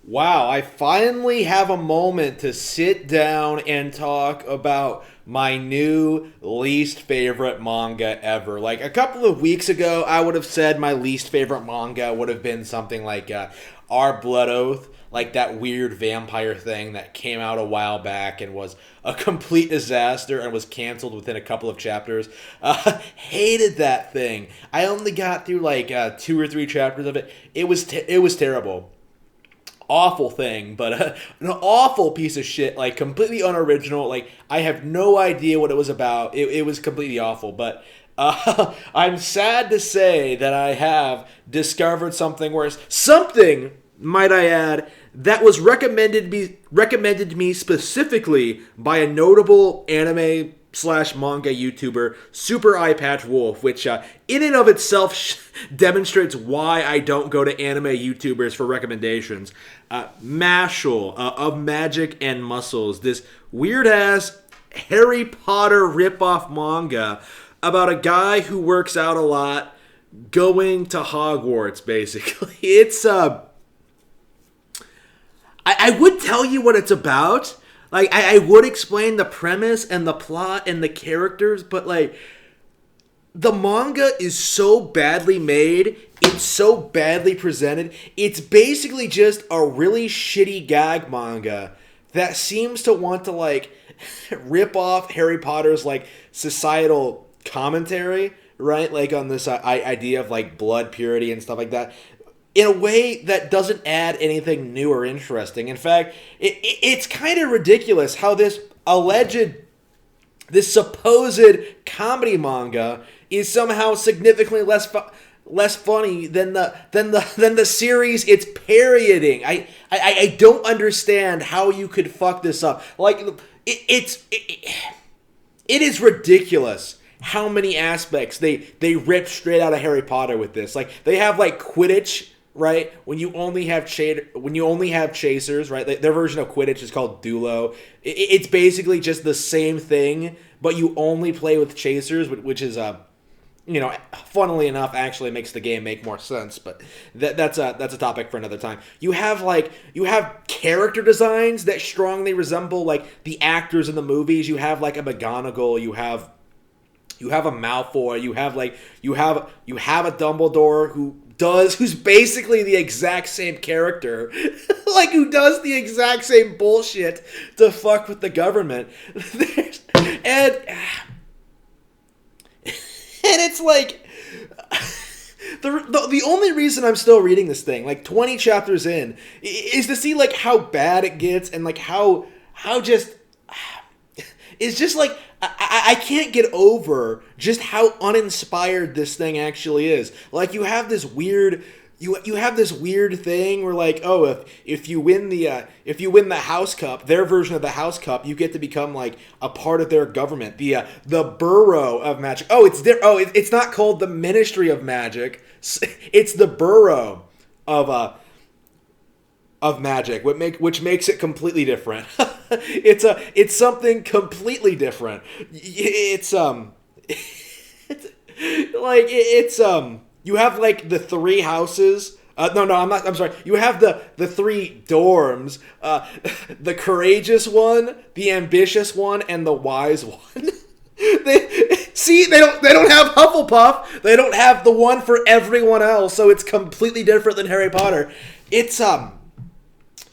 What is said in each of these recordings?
Wow, I finally have a moment to sit down and talk about my new least favorite manga ever. Like a couple of weeks ago, I would have said my least favorite manga would have been something like Our Blood Oath, like that weird vampire thing that came out a while back and was a complete disaster and was canceled within a couple of chapters. Hated that thing. I only got through like two or three chapters of it. It was terrible, awful thing, but an awful piece of shit, like completely unoriginal. Like I have no idea what it was about. It was completely awful, but I'm sad to say that I have discovered something worse. Something, might I add, that was recommended to me specifically by a notable anime slash manga YouTuber, Super Eye Patch Wolf, which in and of itself demonstrates why I don't go to anime YouTubers for recommendations. Mashle of Magic and Muscles, this weird ass Harry Potter ripoff manga about a guy who works out a lot going to Hogwarts, basically. It's I would tell you what it's about. Like, I would explain the premise and the plot and the characters, but, like, the manga is so badly made, it's so badly presented, it's basically just a really shitty gag manga that seems to want to, like, rip off Harry Potter's, like, societal commentary, right? Like, on this idea of, like, blood purity and stuff like that, in a way that doesn't add anything new or interesting. In fact, it's kind of ridiculous how this supposed comedy manga is somehow significantly less funny than the series it's parodying. I don't understand how you could fuck this up. Like it is ridiculous how many aspects they rip straight out of Harry Potter with this. Like they have like Quidditch, right? When you only have chasers, right? Their version of Quidditch is called Dulo. It's basically just the same thing, but you only play with chasers, which is funnily enough, actually makes the game make more sense. But that's a topic for another time. You have character designs that strongly resemble like the actors in the movies. You have like a McGonagall. You have a Malfoy. You have a Dumbledore who's basically the exact same character, like who does the exact same bullshit to fuck with the government, and it's like the only reason I'm still reading this thing, like 20 chapters in, is to see like how bad it gets and like how just it's just like I can't get over just how uninspired this thing actually is. Like you have this weird thing where like, oh, if you win the House Cup, their version of the House Cup, you get to become like a part of their government, the Borough of Magic. It's not called the Ministry of Magic. It's the Borough of Magic, which makes it completely different. It's something completely different. You have like the three houses. I'm sorry. You have the three dorms. The courageous one, the ambitious one, and the wise one. They don't have Hufflepuff. They don't have the one for everyone else. So it's completely different than Harry Potter. It's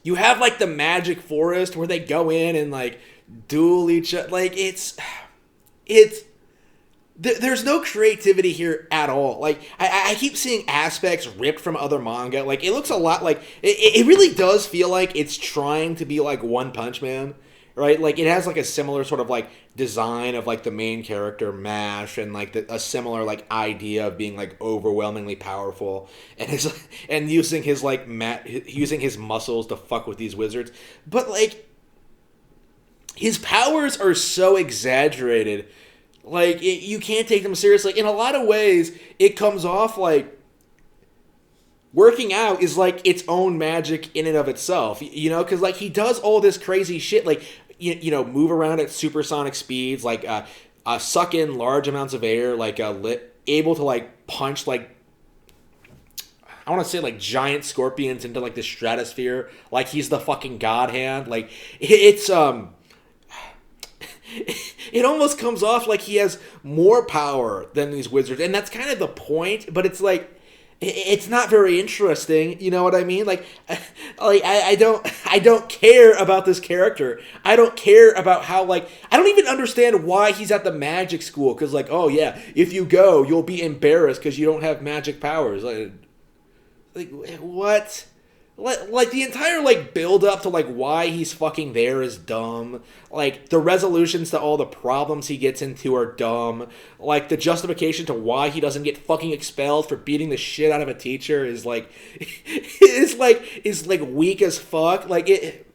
You have like the magic forest where they go in and like duel each other. Like there's no creativity here at all. Like I keep seeing aspects ripped from other manga. Like it looks a lot like it really does feel like it's trying to be like One Punch Man, right? Like it has like a similar sort of like design of like the main character Mash and like a similar like idea of being like overwhelmingly powerful and using his like using his muscles to fuck with these wizards. But like his powers are so exaggerated. Like you can't take them seriously. In a lot of ways, it comes off like working out is like its own magic in and of itself, because like he does all this crazy shit, like move around at supersonic speeds, like suck in large amounts of air, like able to like punch like I want to say like giant scorpions into like the stratosphere, like he's the fucking god hand. Like it's it almost comes off like he has more power than these wizards, and that's kind of the point. But it's like it's not very interesting. You know what I mean? Like I don't care about this character. I don't care about how like I don't even understand why he's at the magic school. Because like, oh yeah, if you go, you'll be embarrassed because you don't have magic powers. Like what? Like the entire like build up to like why he's fucking there is dumb. Like the resolutions to all the problems he gets into are dumb. Like the justification to why he doesn't get fucking expelled for beating the shit out of a teacher is like is like weak as fuck. Like it.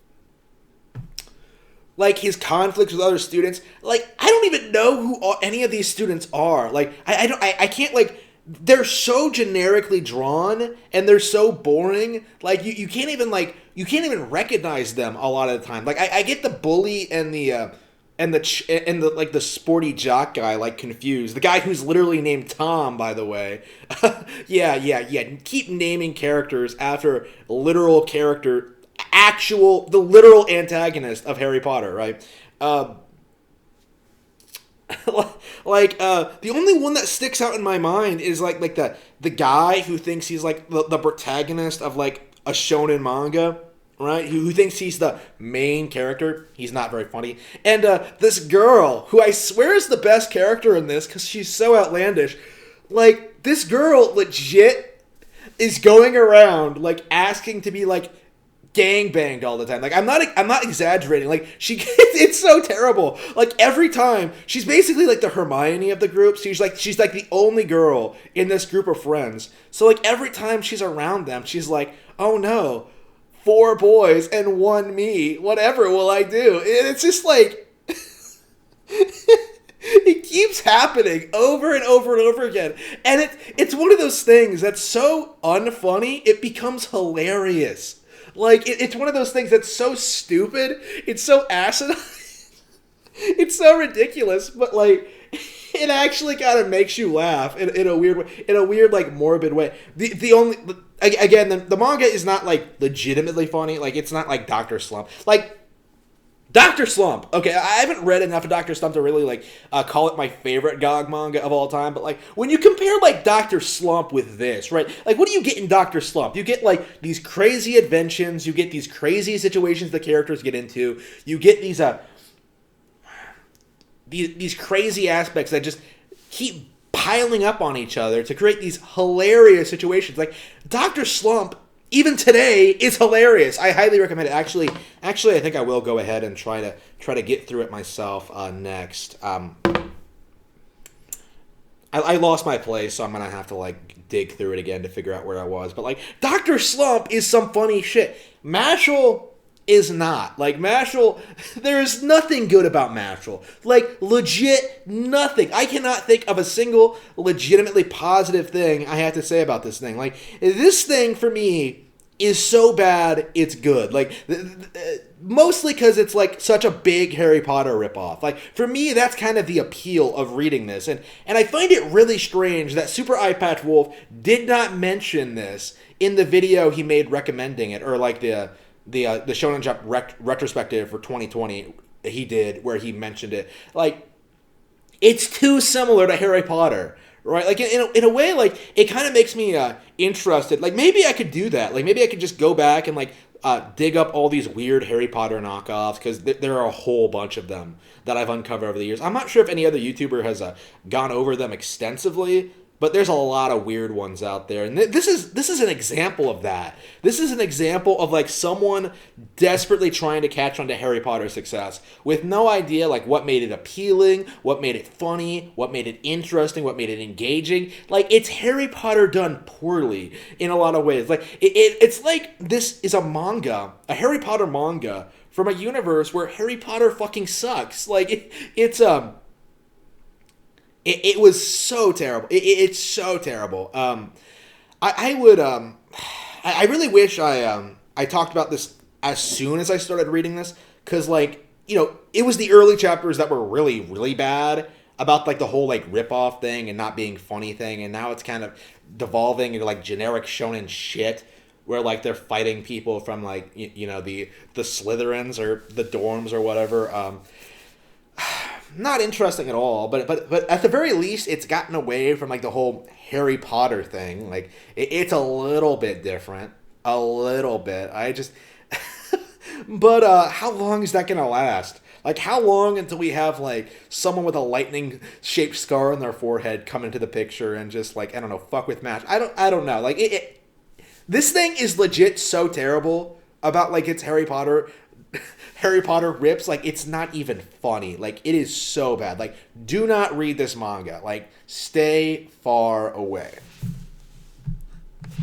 Like his conflicts with other students. Like I don't even know who any of these students are. Like I can't like. They're so generically drawn and they're so boring. Like you can't even recognize them a lot of the time. Like I get the bully and the like the sporty jock guy like confused. The guy who's literally named Tom, by the way. yeah. Keep naming characters after literal character, the literal antagonist of Harry Potter, right? The only one that sticks out in my mind is like the guy who thinks he's like the protagonist of like a shonen manga, right? Who thinks he's the main character. He's not very funny. And this girl who I swear is the best character in this because she's so outlandish. Like this girl legit is going around like asking to be like gangbanged all the time. Like I'm not exaggerating. Like it's so terrible. Like every time she's basically like the Hermione of the group. So she's like the only girl in this group of friends. So like every time she's around them, she's like, oh no, 4 boys and 1 me. Whatever will I do? And it's just like it keeps happening over and over and over again. And it's one of those things that's so unfunny, it becomes hilarious. Like, it's one of those things that's so stupid, it's so asinine, it's so ridiculous, but, like, it actually kind of makes you laugh in a weird way, in a weird, like, morbid way. Again, the manga is not, like, legitimately funny, like, it's not like Dr. Slump. Like, Dr. Slump. Okay, I haven't read enough of Dr. Slump to really, like, call it my favorite GOG manga of all time, but, like, when you compare, like, Dr. Slump with this, right, like, what do you get in Dr. Slump? You get, like, these crazy inventions, you get these crazy situations the characters get into, you get these crazy aspects that just keep piling up on each other to create these hilarious situations. Like, Dr. Slump, even today, is hilarious. I highly recommend it. Actually, I think I will go ahead and try to get through it myself next. I lost my place, so I'm gonna have to like dig through it again to figure out where I was. But like, Dr. Slump is some funny shit. Mashle is not. Like, Mashle, there is nothing good about Mashle. Like, legit nothing. I cannot think of a single legitimately positive thing I have to say about this thing. Like, this thing, for me, is so bad, it's good. Like, mostly because it's, like, such a big Harry Potter ripoff. Like, for me, that's kind of the appeal of reading this. And I find it really strange that Super Eyepatch Wolf did not mention this in the video he made recommending it, or, like, the Shonen Jump retrospective for 2020 he did, where he mentioned it. Like, it's too similar to Harry Potter, right? Like, in a way, like, it kind of makes me interested. Like, maybe I could do that. Like, maybe I could just go back and, like, dig up all these weird Harry Potter knockoffs, because there are a whole bunch of them that I've uncovered over the years. I'm not sure if any other YouTuber has gone over them extensively, but there's a lot of weird ones out there. And this is an example of that. This is an example of, like, someone desperately trying to catch on to Harry Potter's success with no idea, like, what made it appealing, what made it funny, what made it interesting, what made it engaging. Like, it's Harry Potter done poorly in a lot of ways. Like, it's like this is a manga, a Harry Potter manga from a universe where Harry Potter fucking sucks. Like, It was so terrible. It's so terrible. I really wish I talked about this as soon as I started reading this, because, like, you know, it was the early chapters that were really, really bad. about like the whole like rip off thing and not being funny thing, and now it's kind of devolving into like generic shonen shit where like they're fighting people from like the Slytherins or the dorms or whatever. Not interesting at all. But at the very least, it's gotten away from like the whole Harry Potter thing. Like it's a little bit different, a little bit. I just, but how long is that gonna last? Like how long until we have like someone with a lightning shaped scar on their forehead come into the picture and just like I don't know, fuck with Match. I don't know. Like this thing is legit so terrible about like it's Harry Potter. Harry Potter rips, like it's not even funny. Like it is so bad. Like do not read this manga. Like stay far away.